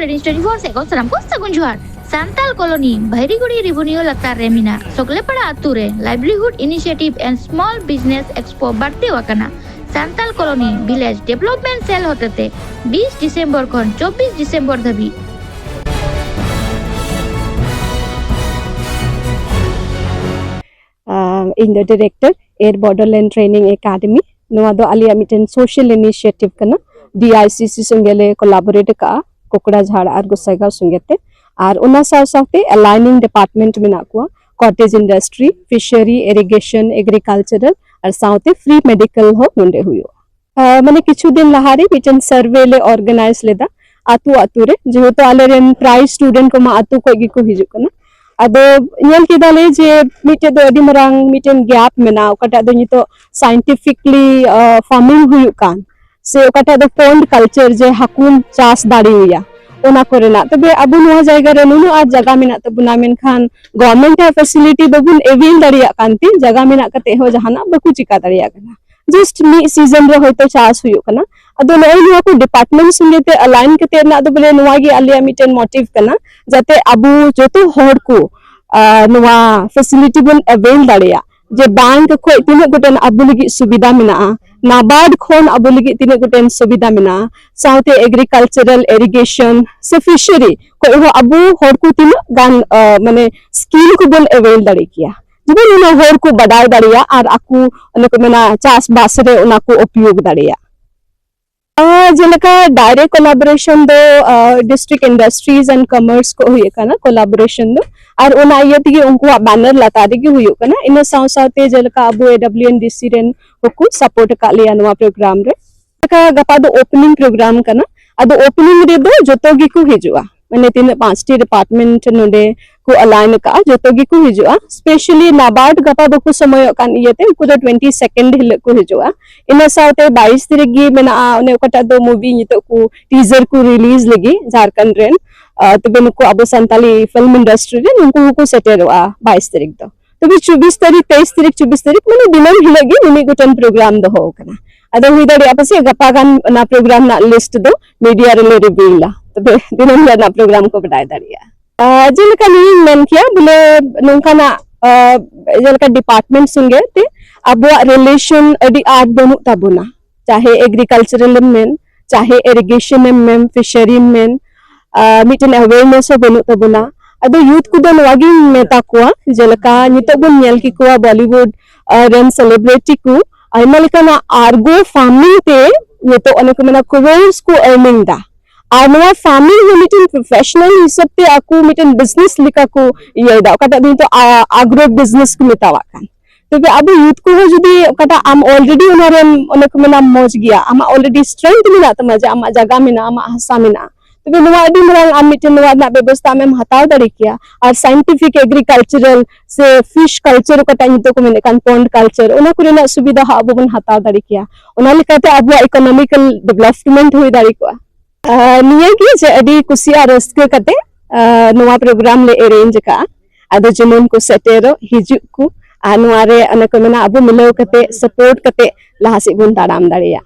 24 से को सलाम को सगुन जोहार सांताल कॉलोनी भैरीगुड़ी रिवन्यू लतार रे मिना सोगलेपड़ा आतु रे livelihood initiative and small business expo बढ़ते वकना Santal colony village development cell होते 20 डिसेम्बर खन 24 December Dhabi in the director air Borderland training academy नवा दो आलिया मिटन सोशल इनिशिएटिव कना DICC संगेले कोलैबोरेट का कोकड़ा झाड़ और गोसाईगांव संगेते और उना साथ अलाइनिंग डिपार्टमेंट में नाकुआ cottage industry fishery irrigation agricultural और साथे फ्री मेडिकल हो नोंडे हुयो माने किछु दिन लहारे मिटन सर्वे ले ऑर्गेनाइज लेदा आतु आतु रे जेहेतु आलेरेन प्राइज स्टूडेंट को मा आतु को गिको हिजु कना अदो ñel किदाले जे मिटे दो अडी मरांग मिटन गैप मेना ओकाटा दो नितो साइंटिफिकली फार्मिंग हुयु कान से ओकाटा दो पॉन्ड कल्चर जे हाकुन चास दाड़ी हुया ओना कोरेना तबे अबु नोआ जायगा रे नुनु आज जगह मेना तबुना मेनखान गवर्नमेंट है फैसिलिटी बबुन एविल दाड़िया कांती जगह मेना कते हो जहाना बकु चिका दाड़िया कना जस्ट मी सीजन रे होयतो चास हुयु कना अदो नय नोआ को डिपार्टमेंट संगेते अलाइन कते ना दो बोले नोआ गी आलिया मिटन मोटिव कना जाते अबु जोतो होड़ को नोआ फैसिलिटी बन अवेल दाड़िया जे बैंक को तिने गोटन अबु लगी सुविधा मेना नाबार्ड खोन अबु लगी तिने गोटन सुविधा मेना साथे एग्रीकल्चरल इरिगेशन से फिशरी को हो अबु होड़ को तिने गान माने स्किल को बन अवेल दाड़ी किया जब उन होड़ को बडाय दाड़िया और आकु उनको मेना चास बास रे उना को उपयोग दाड़िया जेलका डायरेक्ट कोलैबोरेशन दो डिस्ट्रिक्ट इंडस्ट्रीज एंड कॉमर्स को हुई कना कोलैबोरेशन दो और ओना इयति उनको बैनर लतारी की हुई कना इन साव सावते जेलका अबु AWNDC रेन को सपोर्ट का लिया नवा प्रोग्राम रे का गपा दो ओपनिंग प्रोग्राम कना अदो ओपनिंग रे दो जोतो गी को हिजुआ माने तीन 5टी डिपार्टमेंट नोडे को अलाइन का जोतो गी को हिजुआ स्पेशली नाबार्ड गपा दो को समय कान इयते को 22 हिल को हिजुआ इन सावते 22 तारीख गी मेना ओने ओकटा दो मूवी नितो को टीजर को रिलीज लगी झारखंड रेन तबे नुको अबो संताली फिल्म इंडस्ट्री रे नुको को सेटेरवा 22 तारीख दो तबे 24 तारीख 23 तारीख 24 तारीख माने दिनम हिलगी निमी गुटन प्रोग्राम दो हो कना अदो हुई दाड़ी आपसे गपा गान ना प्रोग्राम ना लिस्ट दो मीडिया रे रिवील ला तबे दिनम ना प्रोग्राम को बताय दाड़िया जेलका नी मेन किया बोले नोंका ना जेलका डिपार्टमेंट संगे ते अबो रिलेशन अडी आर्ट बनु ताबुना चाहे एग्रीकल्चरल मेन चाहे इरिगेशन मेन फिशरी मेन मिटन अवेयरनेस बनु ताबुना अदो यूथ को दन वागी मेता को जेलका नितो बन नेल की को बॉलीवुड रन सेलिब्रिटी को आइमा लेकाना आर्गो फार्मिंग ते ये तो अनेक मेना करोर्स को अर्निंग दा आनवा फार्मिंग मिटन प्रोफेशनल हिसाब ते आकु मिटन बिजनेस लिका को ये दा कटा दिन तो एग्रो बिजनेस को मेतावा कान तबे अब यूथ को हो जदी कटा आम ऑलरेडी उनारे अनेक मेना मौज गया आमा ऑलरेडी स्ट्रेंथ मिना तमा जे आमा जगह मिना आमा हसा मिना तबे नवा अडी मरांग आम मिटन नवा ना व्यवस्था में हताव दाड़ी किया और साइंटिफिक एग्रीकल्चरल से फिश कल्चर कटा नितो को मेने कान पॉन्ड कल्चर ओना कुरेना सुविधा अबो बन हताव दाड़ी किया ओना लेकाते अबो इकोनॉमिकल डेवलपमेंट हुई दाड़ी को निया की जे अडी कुसिया रस्के कते नवा प्रोग्राम ले अरेंज का अदो जमुन को सेटेरो हिजु को आनुआरे अने को मेना अबो मिलो कते सपोर्ट कते लहासी बुन ताड़ाम दाड़िया।